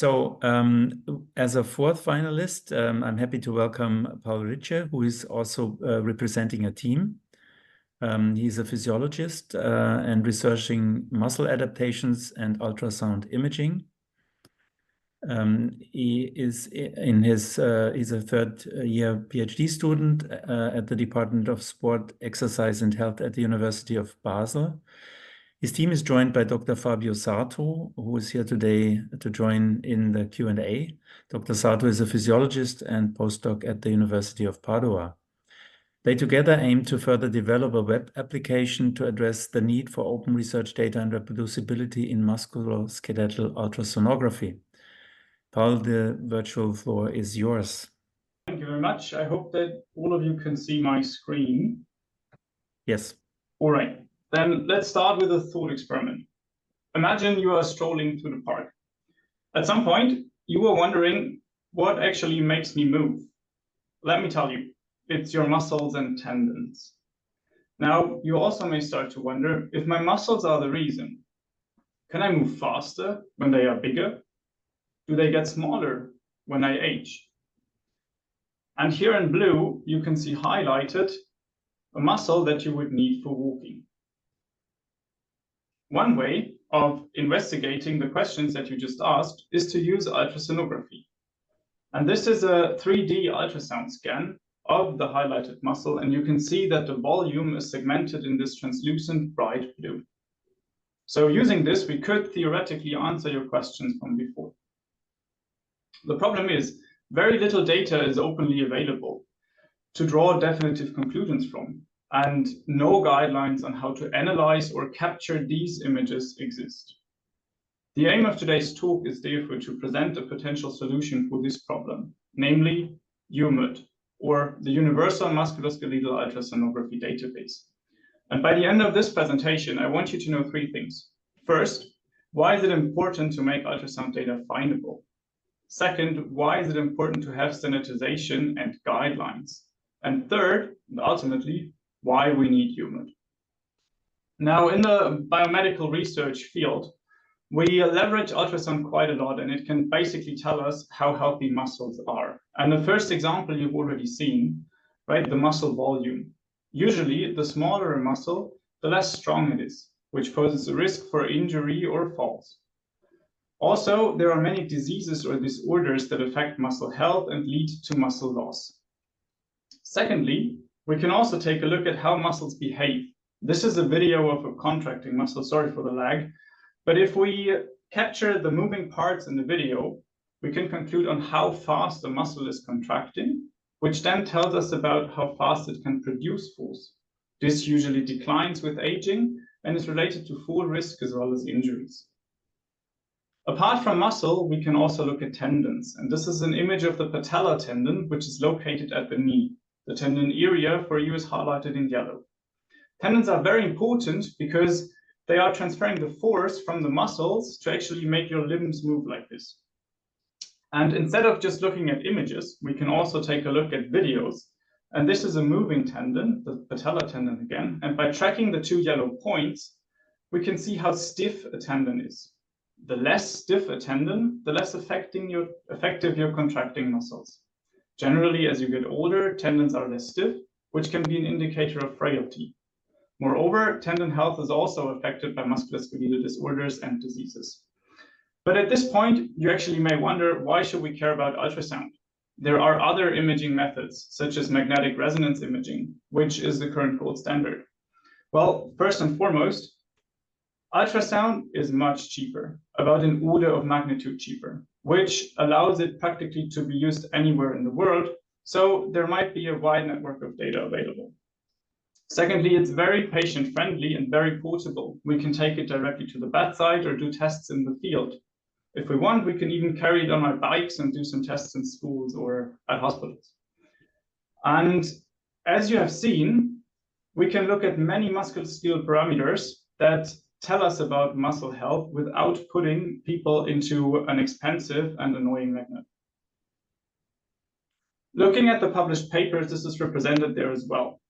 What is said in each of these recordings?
As a fourth finalist, I'm happy to welcome Paul Ritsche, who is also representing a team. He's a physiologist and researching muscle adaptations and ultrasound imaging. He is in his he's a third-year PhD student at the Department of Sport, Exercise and Health at the University of Basel. His team is joined by Dr. Fabio Sarto, who is here today to join in the Q&A. Dr. Sarto is a physiologist and postdoc at the University of Padua. They together aim to further develop a web application to address the need for open research data and reproducibility in musculoskeletal ultrasonography. Paul, the virtual floor is yours. Thank you very much. I hope that all of you can see my screen. Yes. All right. Then let's start with a thought experiment. Imagine you are strolling through the park. At some point, you were wondering what actually makes me move. Let me tell you, it's your muscles and tendons. Now, you also may start to wonder if my muscles are the reason. Can I move faster when they are bigger? Do they get smaller when I age? And here in blue, you can see highlighted a muscle that you would need for walking. One way of investigating the questions that you just asked is to use ultrasonography. And this is a 3D ultrasound scan of the highlighted muscle, and you can see that the volume is segmented in this translucent bright blue. So using this, we could theoretically answer your questions from before. The problem is, very little data is openly available to draw definitive conclusions from, and no guidelines on how to analyze or capture these images exist. The aim of today's talk is therefore to present a potential solution for this problem, namely UMUD, or the Universal Musculoskeletal Ultrasonography Database. And by the end of this presentation, I want you to know three things. First, why is it important to make ultrasound data findable? Second, why is it important to have standardization and guidelines? And third, and ultimately, why we need UMUD. Now, in the biomedical research field, we leverage ultrasound quite a lot, and it can basically tell us how healthy muscles are. And the first example you've already seen, right, the muscle volume. Usually, the smaller a muscle, the less strong it is, which poses a risk for injury or falls. Also, there are many diseases or disorders that affect muscle health and lead to muscle loss. Secondly, we can also take a look at how muscles behave. This is a video of a contracting muscle, sorry for the lag. But if we capture the moving parts in the video, we can conclude on how fast the muscle is contracting, which then tells us about how fast it can produce force. This usually declines with aging and is related to fall risk as well as injuries. Apart from muscle, we can also look at tendons. And this is an image of the patellar tendon, which is located at the knee. The tendon area for you is highlighted in yellow. Tendons are very important because they are transferring the force from the muscles to actually make your limbs move like this. And instead of just looking at images, we can also take a look at videos. And this is a moving tendon, the patellar tendon again. And by tracking the two yellow points, we can see how stiff a tendon is. The less stiff a tendon, the less effective your contracting muscles. Generally, as you get older, tendons are less stiff, which can be an indicator of frailty. Moreover, tendon health is also affected by musculoskeletal disorders and diseases. But at this point, you actually may wonder, why should we care about ultrasound? There are other imaging methods, such as magnetic resonance imaging, which is the current gold standard. Well, first and foremost, ultrasound is much cheaper, about an order of magnitude cheaper, which allows it practically to be used anywhere in the world, so there might be a wide network of data available. Secondly, it's very patient-friendly and very portable. We can take it directly to the bedside or do tests in the field. If we want, we can even carry it on our bikes and do some tests in schools or at hospitals. And as you have seen, we can look at many musculoskeletal parameters that tell us about muscle health without putting people into an expensive and annoying magnet. Looking at the published papers, this is represented there as well.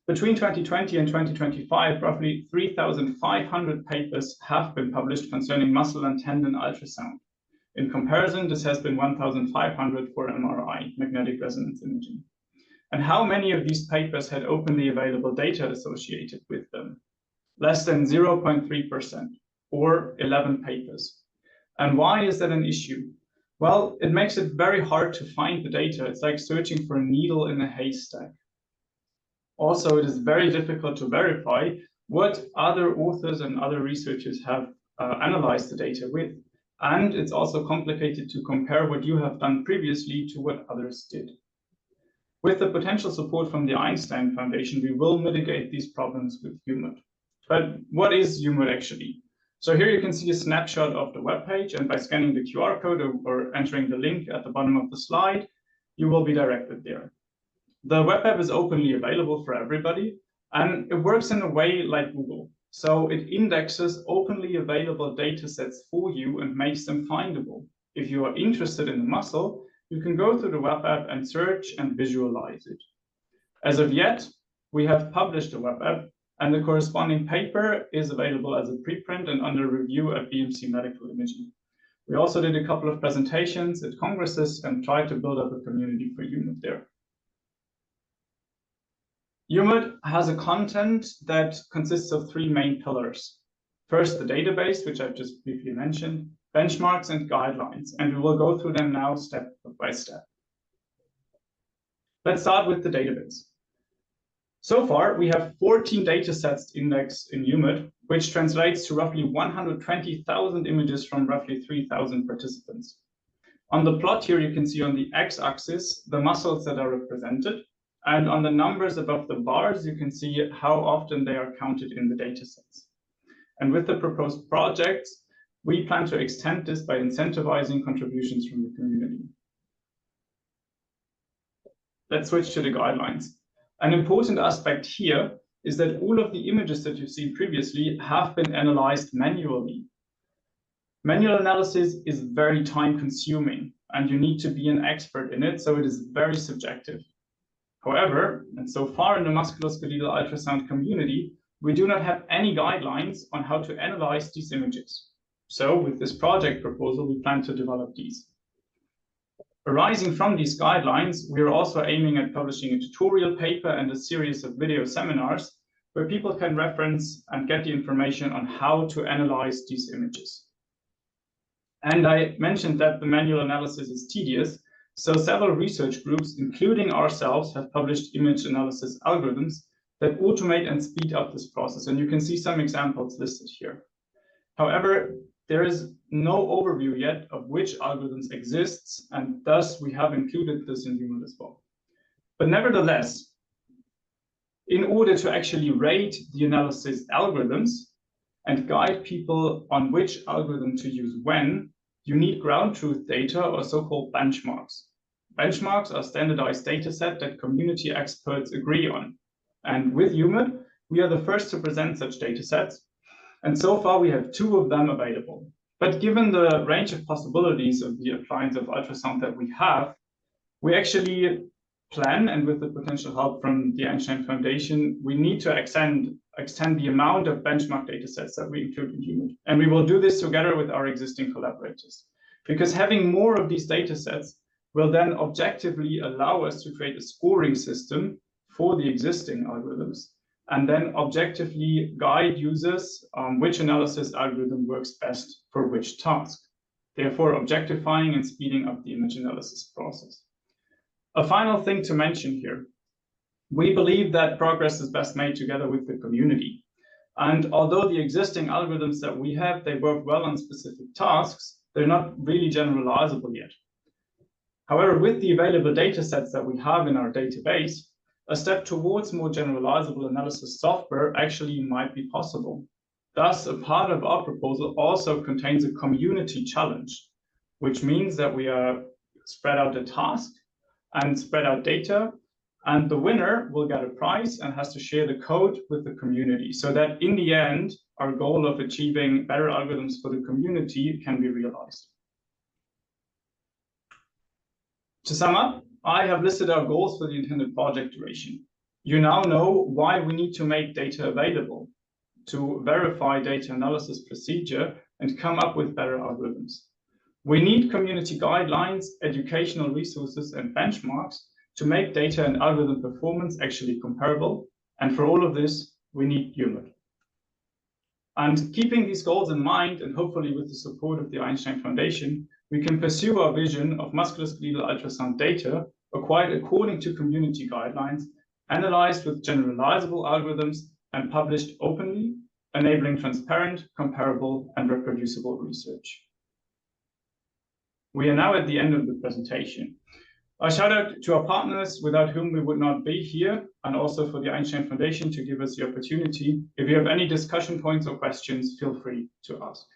Between 2020 and 2025, roughly 3,500 papers have been published concerning muscle and tendon ultrasound. In comparison, this has been 1,500 for MRI, magnetic resonance imaging. And how many of these papers had openly available data associated with them? Less than 0.3%, or 11 papers. And why is that an issue? Well, it makes it very hard to find the data. It's like searching for a needle in a haystack. Also, it is very difficult to verify what other authors and other researchers have analyzed the data with. And it's also complicated to compare what you have done previously to what others did. With the potential support from the Einstein Foundation, we will mitigate these problems with UMUD. But what is UMUD actually? So here you can see a snapshot of the webpage, and by scanning the QR code or entering the link at the bottom of the slide, you will be directed there. The web app is openly available for everybody, and it works in a way like Google. So it indexes openly available datasets for you and makes them findable. If you are interested in the muscle, you can go to the web app and search and visualize it. As of yet, we have published the web app, and the corresponding paper is available as a preprint and under review at BMC Medical Imaging. We also did a couple of presentations at congresses and tried to build up a community for UMUD there. UMUD has a content that consists of three main pillars. First, the database, which I've just briefly mentioned, benchmarks and guidelines, and we will go through them now step by step. Let's start with the database. So far, we have 14 datasets indexed in UMUD, which translates to roughly 120,000 images from roughly 3,000 participants. On the plot here, you can see on the x-axis the muscles that are represented, and on the numbers above the bars, you can see how often they are counted in the datasets. And with the proposed projects, we plan to extend this by incentivizing contributions from the community. Let's switch to the guidelines. An important aspect here is that all of the images that you've seen previously have been analyzed manually. Manual analysis is very time-consuming, and you need to be an expert in it, so it is very subjective. However, and so far in the musculoskeletal ultrasound community, we do not have any guidelines on how to analyze these images. So with this project proposal, we plan to develop these. Arising from these guidelines, we are also aiming at publishing a tutorial paper and a series of video seminars where people can reference and get the information on how to analyze these images. And I mentioned that the manual analysis is tedious, so several research groups, including ourselves, have published image analysis algorithms that automate and speed up this process, and you can see some examples listed here. However, there is no overview yet of which algorithms exists, and thus we have included this in UMUD as well. But nevertheless, in order to actually rate the analysis algorithms and guide people on which algorithm to use when, you need ground truth data or so-called benchmarks. Benchmarks are standardized data set that community experts agree on. And with UMUD, we are the first to present such data sets. And so far, we have 2 of them available. But given the range of possibilities of the appliance of ultrasound that we have, we actually plan, and with the potential help from the Einstein Foundation, we need to extend the amount of benchmark data sets that we include in UMUD. And we will do this together with our existing collaborators. Because having more of these data sets will then objectively allow us to create a scoring system for the existing algorithms, and then objectively guide users which analysis algorithm works best for which task, therefore objectifying and speeding up the image analysis process. A final thing to mention here. We believe that progress is best made together with the community. And although the existing algorithms that we have, they work well on specific tasks, they're not really generalizable yet. However, with the available data sets that we have in our database, a step towards more generalizable analysis software actually might be possible. Thus, a part of our proposal also contains a community challenge, which means that we spread out the task and spread out data, and the winner will get a prize and has to share the code with the community, so that in the end, our goal of achieving better algorithms for the community can be realized. To sum up, I have listed our goals for the intended project duration. You now know why we need to make data available, to verify data analysis procedure and come up with better algorithms. We need community guidelines, educational resources, and benchmarks to make data and algorithm performance actually comparable. And for all of this, we need UMUD. And keeping these goals in mind, and hopefully with the support of the Einstein Foundation, we can pursue our vision of musculoskeletal ultrasound data acquired according to community guidelines, analyzed with generalizable algorithms, and published openly, enabling transparent, comparable, and reproducible research. We are now at the end of the presentation. A shout out to our partners without whom we would not be here, and also for the Einstein Foundation to give us the opportunity. If you have any discussion points or questions, feel free to ask.